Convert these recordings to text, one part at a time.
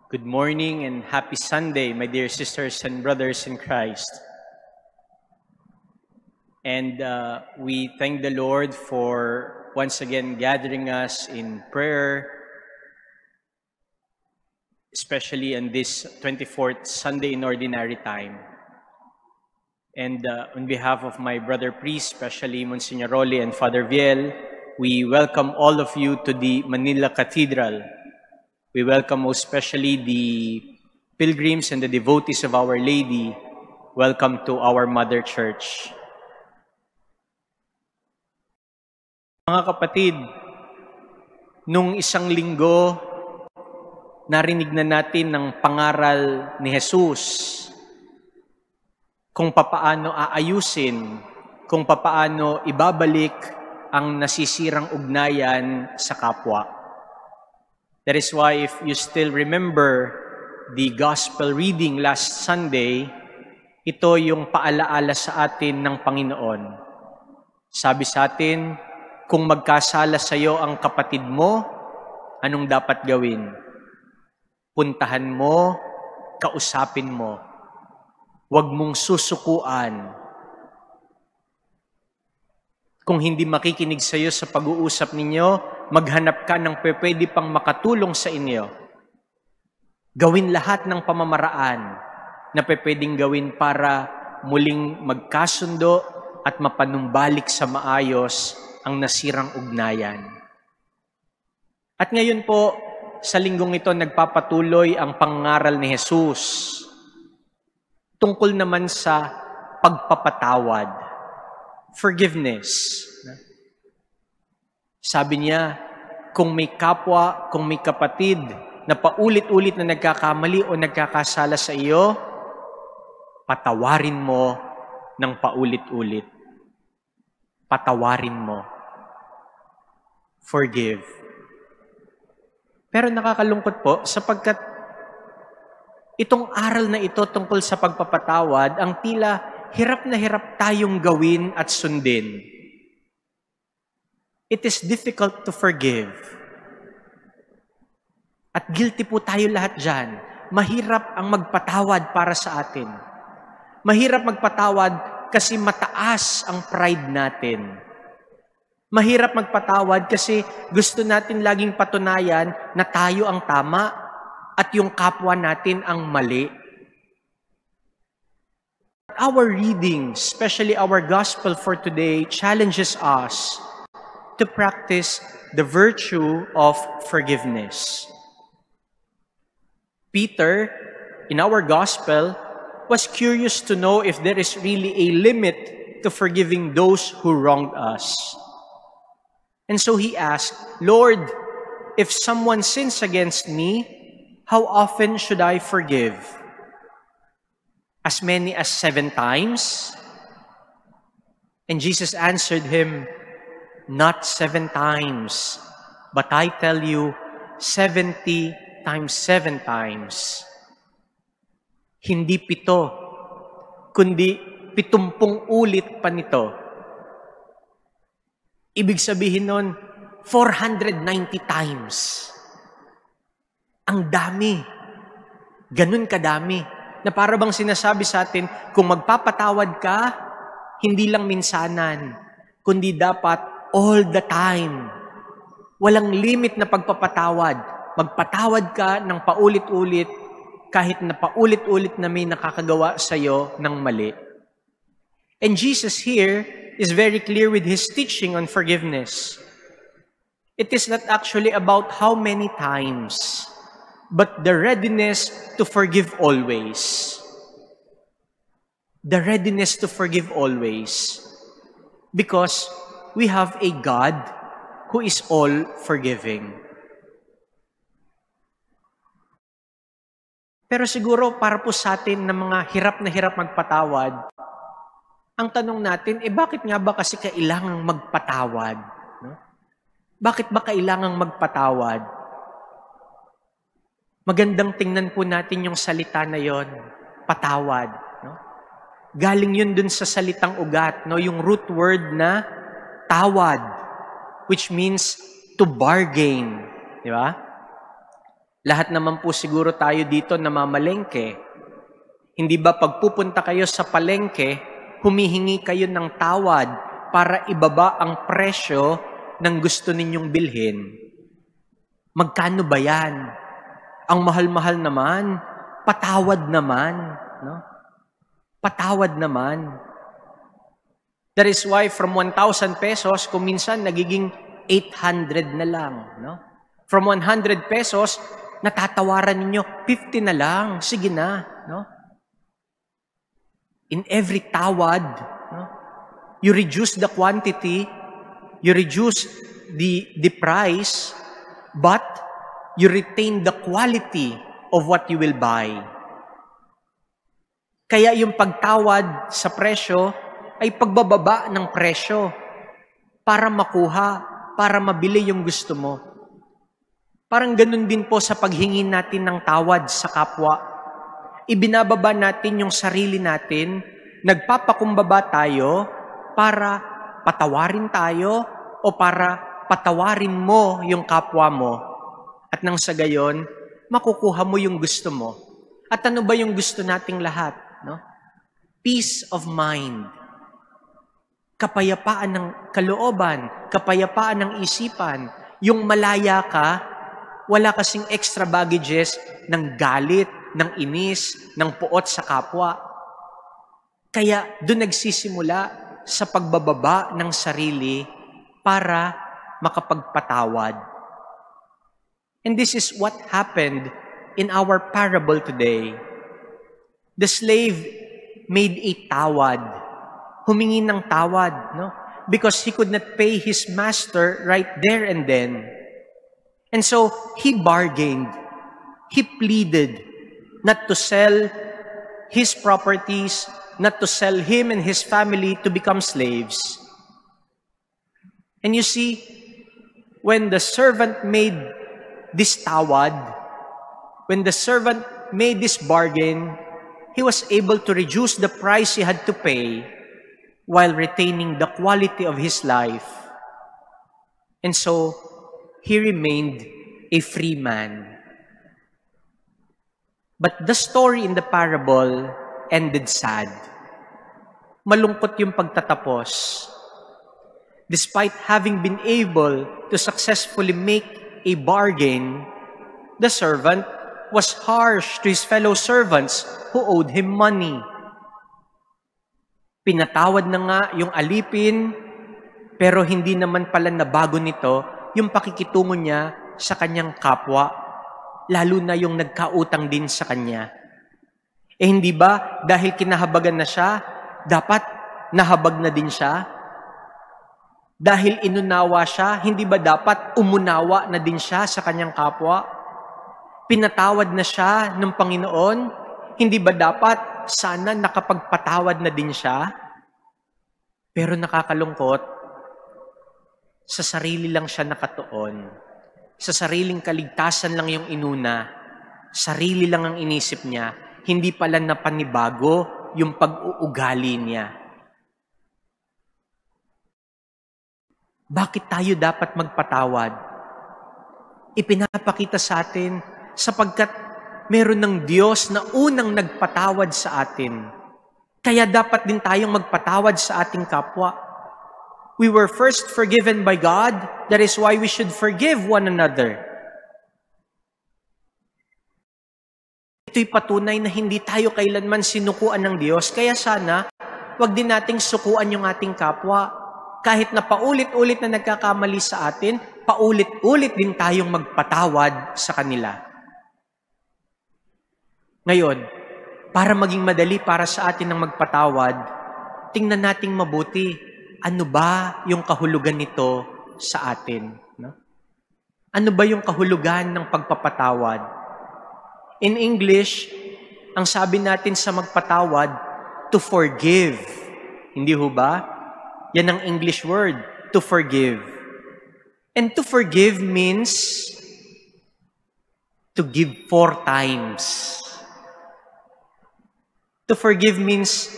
Good morning and happy Sunday, my dear sisters and brothers in Christ. And we thank the Lord for once again gathering us in prayer, especially on this 24th Sunday in Ordinary Time. And on behalf of my brother priest, especially Monsignor Rolly and Father Viel, we welcome all of you to the Manila Cathedral. We welcome most especially the pilgrims and the devotees of Our Lady. Welcome to our Mother Church. Mga kapatid, nung isang linggo, narinig na natin ng pangaral ni Jesus kung papaano aayusin, kung papaano ibabalik ang nasisirang ugnayan sa kapwa. That is why if you still remember the gospel reading last Sunday, ito yung paalaala sa atin ng Panginoon. Sabi sa atin, kung magkasala sa iyo ang kapatid mo, anong dapat gawin? Puntahan mo, kausapin mo. Huwag mong susukuan. Kung hindi makikinig sa iyo sa pag-uusap ninyo, maghanap ka ng pwede pang makatulong sa inyo. Gawin lahat ng pamamaraan na pwedeng gawin para muling magkasundo at mapanumbalik sa maayos ang nasirang ugnayan. At ngayon po, sa linggong ito, nagpapatuloy ang pangaral ni Jesus tungkol naman sa pagpapatawad, forgiveness. Sabi niya, kung may kapwa, kung may kapatid na paulit-ulit na nagkakamali o nagkakasala sa iyo, patawarin mo ng paulit-ulit. Patawarin mo. Forgive. Pero nakakalungkot po sapagkat itong aral na ito tungkol sa pagpapatawad, ang tila hirap na hirap tayong gawin at sundin. It is difficult to forgive. At guilty po tayo lahat dyan. Mahirap ang magpatawad para sa atin. Mahirap magpatawad kasi mataas ang pride natin. Mahirap magpatawad kasi gusto natin laging patunayan na tayo ang tama at yung kapwa natin ang mali. Our reading, especially our gospel for today, challenges us to practice the virtue of forgiveness. Peter, in our gospel, was curious to know if there is really a limit to forgiving those who wronged us. And so he asked, Lord, if someone sins against me, how often should I forgive? As many as 7 times? And Jesus answered him, not 7 times, but I tell you, 70 times 7 times. Hindi 7, kundi 70 ulit pa nito. Ibig sabihin nun, 490 times. Ang dami. Ganun kadami. Na para bang sinasabi sa atin, kung magpapatawad ka, hindi lang minsanan, kundi dapat all the time. Walang limit na pagpapatawad. Magpatawad ka ng paulit-ulit kahit na paulit-ulit na may nakakagawa sa iyo ng mali. And Jesus here is very clear with His teaching on forgiveness. It is not actually about how many times, but the readiness to forgive always. The readiness to forgive always. Because we have a God who is all forgiving. Pero siguro para po sa atin na mga hirap na hirap magpatawad, ang tanong natin, bakit nga ba kasi kailangang magpatawad? No? Bakit ba kailangang magpatawad? Magandang tingnan po natin yung salita na yon, patawad. No? Galing yun dun sa salitang ugat, no? Yung root word na tawad, which means to bargain. Di ba? Lahat naman po siguro tayo dito namamalengke. Hindi ba pagpupunta kayo sa palengke, humihingi kayo ng tawad para ibaba ang presyo ng gusto ninyong bilhin? Magkano ba yan? Ang mahal-mahal naman, patawad naman. No? Patawad naman. That is why from 1,000 pesos, kung minsan nagiging 800 na lang. No? From 100 pesos, natatawaran ninyo, 50 na lang, sige na. No? In every tawad, no? You reduce the quantity, you reduce the price, but you retain the quality of what you will buy. Kaya yung pagtawad sa presyo ay pagbababa ng presyo para makuha, para mabili yung gusto mo. Parang ganun din po sa paghingi natin ng tawad sa kapwa. Ibinababa natin yung sarili natin, nagpapakumbaba tayo para patawarin tayo o para patawarin mo yung kapwa mo. At nang sa gayon, makukuha mo yung gusto mo. At ano ba yung gusto nating lahat? No? Peace of mind. Kapayapaan ng kalooban, kapayapaan ng isipan. Yung malaya ka, wala kasing extra baggages ng galit, ng inis, ng puot sa kapwa. Kaya doon nagsisimula sa pagbababa ng sarili para makapagpatawad. And this is what happened in our parable today. The slave made a tawad. Humingi ng tawad, no? Because he could not pay his master right there and then. And so, he bargained. He pleaded not to sell his properties, not to sell him and his family to become slaves. And you see, when the servant made this tawad, when the servant made this bargain, he was able to reduce the price he had to pay while retaining the quality of his life. And so, he remained a free man. But the story in the parable ended sad. Malungkot yung pagtatapos. Despite having been able to successfully make a bargain, the servant was harsh to his fellow servants who owed him money. Pinatawad na nga yung alipin, pero hindi naman pala nabago nito yung pakikitungo niya sa kanyang kapwa, lalo na yung nagkautang din sa kanya. Eh hindi ba dahil kinahabagan na siya, dapat nahabag na din siya? Dahil inunawa siya, hindi ba dapat umunawa na din siya sa kanyang kapwa? Pinatawad na siya ng Panginoon, hindi ba dapat sana nakapagpatawad na din siya? Pero nakakalungkot, sa sarili lang siya nakatuon. Sa sariling kaligtasan lang yung inuna. Sarili lang ang inisip niya. Hindi pala napanibago yung pag-uugali niya. Bakit tayo dapat magpatawad? Ipinapakita sa atin sapagkat meron ng Diyos na unang nagpatawad sa atin. Kaya dapat din tayong magpatawad sa ating kapwa. We were first forgiven by God. That is why we should forgive one another. Ito'y patunay na hindi tayo kailanman sinukuan ng Diyos. Kaya sana, wag din nating sukuan yung ating kapwa. Kahit na paulit-ulit na nagkakamali sa atin, paulit-ulit din tayong magpatawad sa kanila. Ngayon, para maging madali para sa atin ang magpatawad, tingnan nating mabuti, ano ba yung kahulugan nito sa atin? No? Ano ba yung kahulugan ng pagpapatawad? In English, ang sabi natin sa magpatawad, to forgive. Hindi ho ba? Yan ang English word, to forgive. And to forgive means to give 4 times. To forgive means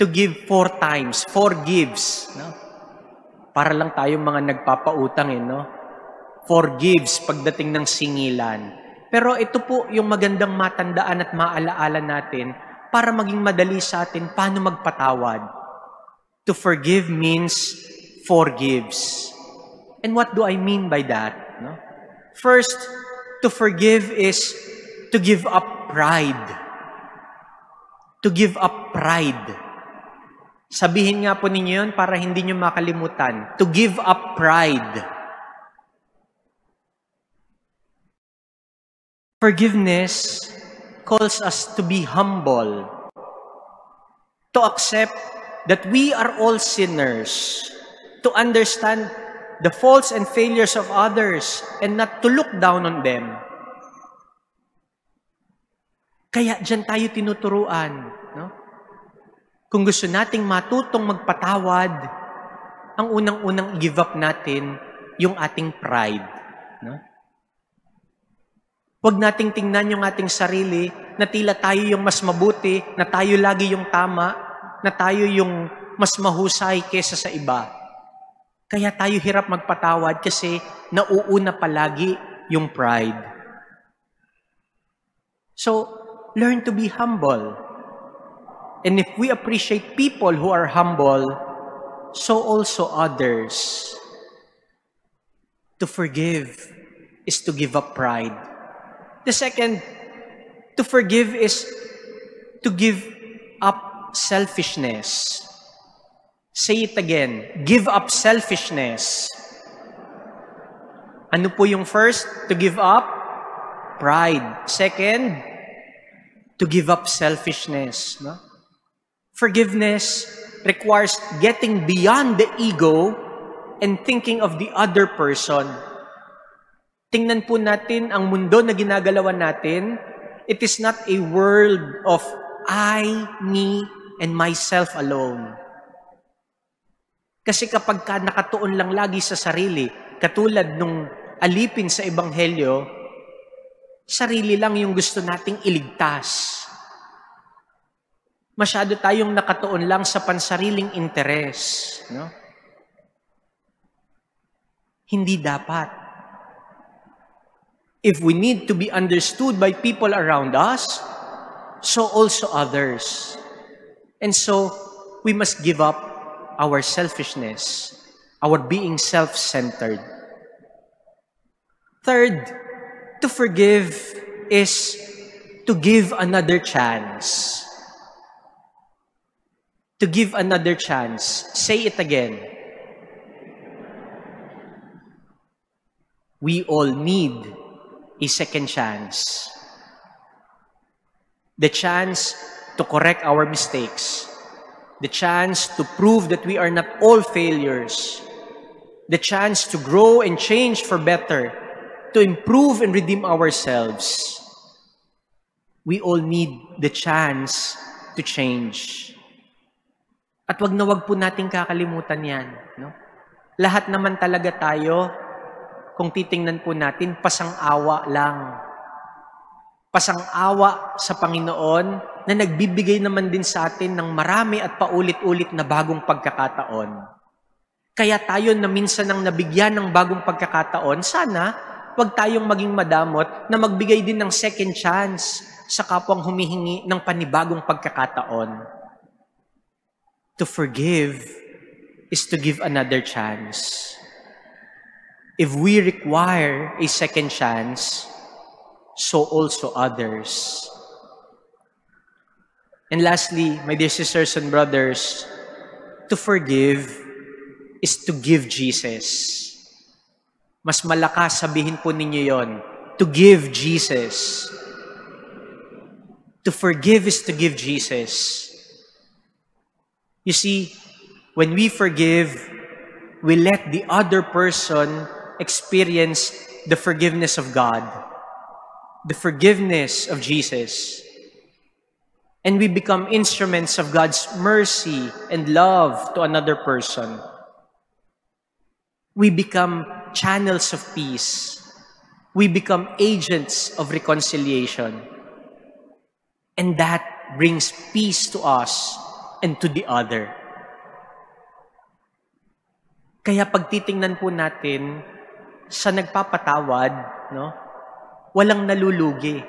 to give 4 times. 4 gives. No? Para lang tayong mga nagpapautang. No? 4 gives pagdating ng singilan. Pero ito po yung magandang matandaan at maalaala natin para maging madali sa atin paano magpatawad. To forgive means forgives. And what do I mean by that? No? First, to forgive is to give up pride. To give up pride. Sabihin nga po ninyo yun para hindi nyo makalimutan. To give up pride. Forgiveness calls us to be humble. To accept that we are all sinners. To understand the faults and failures of others and not to look down on them. Kaya dyan tayo tinuturuan. No? Kung gusto nating matutong magpatawad, ang unang-unang i-give up natin yung ating pride. No? Huwag nating tingnan yung ating sarili na tila tayo yung mas mabuti, na tayo lagi yung tama, na tayo yung mas mahusay kesa sa iba. Kaya tayo hirap magpatawad kasi nauuna palagi yung pride. So, learn to be humble. And if we appreciate people who are humble, so also others. To forgive is to give up pride. The second, to forgive is to give up selfishness. Say it again, give up selfishness. Ano po yung first? To give up pride. Second, to give up selfishness. No? Forgiveness requires getting beyond the ego and thinking of the other person. Tingnan po natin ang mundo na ginagalawan natin. It is not a world of I, me, and myself alone. Kasi kapag ka nakatuon lang lagi sa sarili, katulad nung alipin sa Ebanghelyo, sarili lang yung gusto nating iligtas. Masyado tayong nakatuon lang sa pansariling interes. No? Hindi dapat. If we need to be understood by people around us, so also others. And so, we must give up our selfishness, our being self-centered. Third, to forgive is to give another chance. To give another chance. Say it again. We all need a second chance. The chance to correct our mistakes. The chance to prove that we are not all failures. The chance to grow and change for better. To improve and redeem ourselves. We all need the chance to change. At wag na wag po nating kakalimutan yan. No? Lahat naman talaga tayo, kung titingnan po natin, pasang-awa lang. Pasang-awa sa Panginoon na nagbibigay naman din sa atin ng marami at paulit-ulit na bagong pagkakataon. Kaya tayo na minsan nang nabigyan ng bagong pagkakataon, sana wag tayong maging madamot na magbigay din ng second chance sa kapwang humihingi ng panibagong pagkakataon. To forgive is to give another chance. If we require a second chance, so also others. And lastly, my dear sisters and brothers, to forgive is to give Jesus. Mas malakas sabihin po ninyo yon, to give Jesus. To forgive is to give Jesus. You see, when we forgive, we let the other person experience the forgiveness of God, the forgiveness of Jesus. And we become instruments of God's mercy and love to another person. We become channels of peace. We become agents of reconciliation. And that brings peace to us and to the other. Kaya pag titingnan po natin sa nagpapatawad, no? walang nalulugi.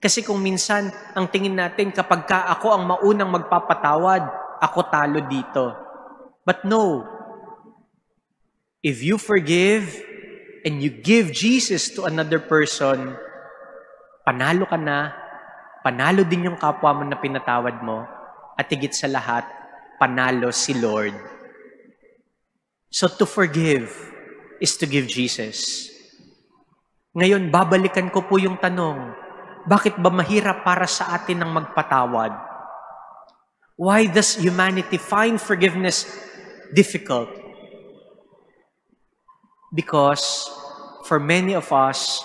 Kasi kung minsan, ang tingin natin kapag ako ang maunang magpapatawad, ako talo dito. But no, if you forgive and you give Jesus to another person, panalo ka na, panalo din yung kapwa mo na pinatawad mo, at higit sa lahat, panalo si Lord. So to forgive is to give Jesus. Ngayon, babalikan ko po yung tanong, bakit ba mahirap para sa atin ang magpatawad? Why does humanity find forgiveness difficult? Because for many of us,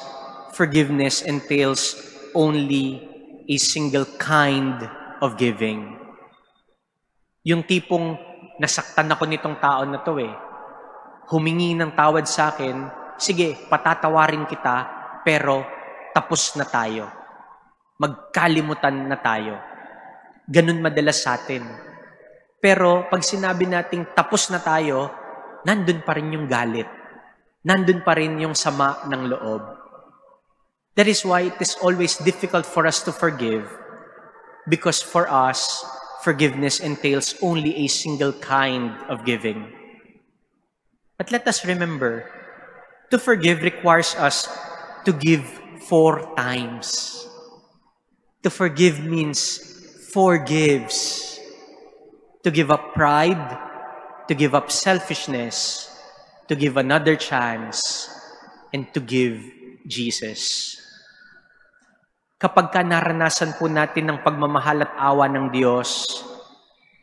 forgiveness entails only a single kind of giving. Yung tipong nasaktan ako nitong tao na to humingi ng tawad sa akin, sige, patatawarin kita, pero tapos na tayo. Magkalimutan na tayo. Ganun madalas sa atin. Pero pag sinabi nating tapos na tayo, nandun pa rin yung galit. Nandun pa rin yung sama ng loob. That is why it is always difficult for us to forgive. Because for us, forgiveness entails only a single kind of giving. But let us remember, to forgive requires us to give 4 times. To forgive means forgives. To give up pride, to give up selfishness, to give another chance, and to give Jesus. Kapag naranasan po natin ang pagmamahal at awa ng Diyos,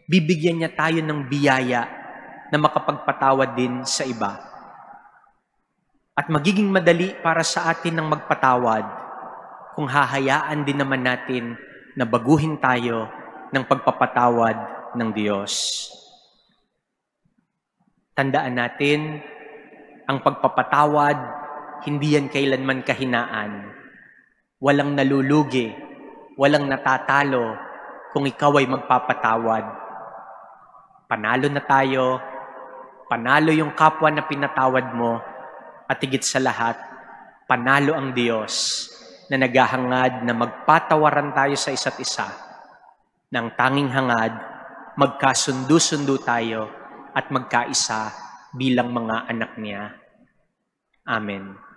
bibigyan niya tayo ng biyaya na makapagpatawad din sa iba. At magiging madali para sa atin ang magpatawad kung hahayaan din naman natin na baguhin tayo ng pagpapatawad ng Diyos. Tandaan natin, ang pagpapatawad, hindi yan kailanman kahinaan. Walang nalulugi, walang natatalo kung ikaw ay magpapatawad. Panalo na tayo, panalo yung kapwa na pinatawad mo, at higit sa lahat, panalo ang Diyos na naghahangad na magpatawaran tayo sa isa't isa. Nang tanging hangad, magkasundo-sundo tayo at magkaisa bilang mga anak niya. Amen.